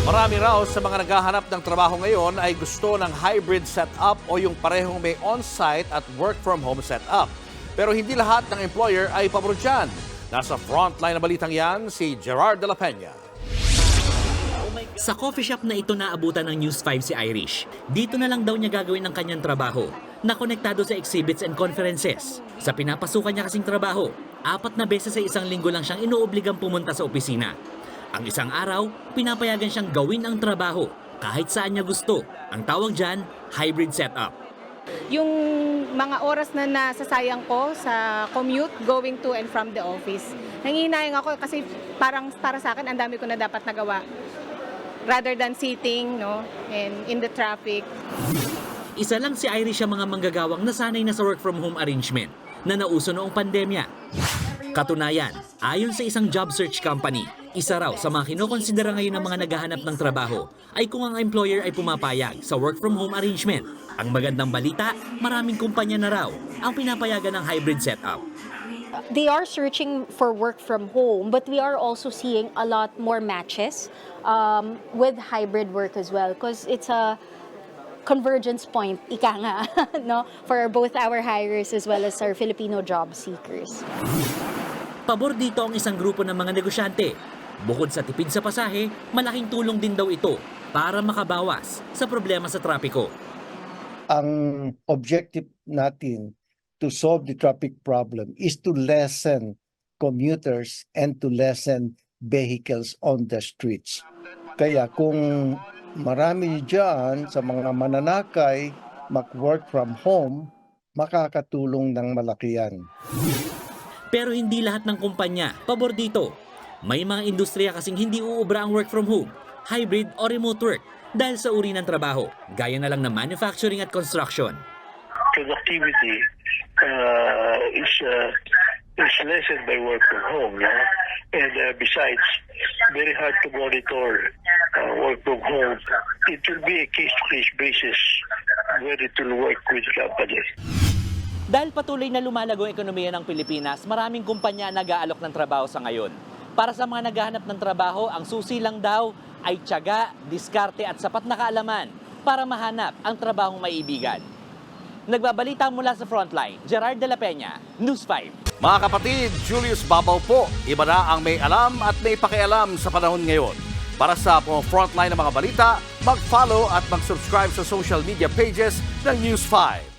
Marami raw sa mga naghahanap ng trabaho ngayon ay gusto ng hybrid setup o yung parehong may on-site at work-from-home setup. Pero hindi lahat ng employer ay pabor dyan. Nasa frontline na balitang yan, si Gerard de la Peña. Sa coffee shop na ito naabutan ng News 5 si Irish. Dito na lang daw niya gagawin ang kanyang trabaho, na konektado sa exhibits and conferences. Sa pinapasukan niya kasing trabaho, 4 na beses sa isang linggo lang siyang inuobligang pumunta sa opisina. Ang isang araw, pinapayagan siyang gawin ang trabaho kahit saan niya gusto. Ang tawag dyan, hybrid setup. Yung mga oras na nasasayang ko sa commute going to and from the office, nangihinayang ako kasi parang para sa akin ang dami ko na dapat nagawa rather than sitting and in the traffic. Isa lang si Irish sa mga manggagawang nasanay na sa work from home arrangement na nauso noong pandemya. Katunayan, ayon sa isang job search company, isa raw sa mga kinokonsidera ngayon ng mga naghahanap ng trabaho ay kung ang employer ay pumapayag sa work from home arrangement. Ang magandang balita, maraming kumpanya na raw ang pinapayagan ng hybrid setup. They are searching for work from home, but we are also seeing a lot more matches with hybrid work as well because it's a convergence point, ika nga, no, for both our hirers as well as our Filipino job seekers. Pabor dito ang isang grupo ng mga negosyante. Bukod sa tipid sa pasahe, malaking tulong din daw ito para makabawas sa problema sa trapiko. Ang objective natin to solve the traffic problem is to lessen commuters and to lessen vehicles on the streets. Kaya kung marami dyan sa mga mananakay mag-work from home, makakatulong ng malaki yan. Pero hindi lahat ng kumpanya pabor dito. May mga industriya kasing hindi uubra ang work from home, hybrid o remote work dahil sa uri ng trabaho, gaya na lang ng manufacturing at construction. Productivity is lessened by work from home, and besides, very hard to monitor work from home. It will be a case-to-case basis where it will work with the company. Dahil patuloy na lumalago ang ekonomiya ng Pilipinas, maraming kumpanya nag-aalok ng trabaho sa ngayon. Para sa mga naghahanap ng trabaho, ang susi lang daw ay tiyaga, diskarte at sapat na kaalaman para mahanap ang trabahong maiibigan. Nagbabalita mula sa Frontline, Gerard de la Peña, News 5. Mga kapatid, Julius Babaw po. Iba na ang may alam at may pakialam sa panahon ngayon. Para sa Frontline ng mga balita, mag-follow at mag-subscribe sa social media pages ng News 5.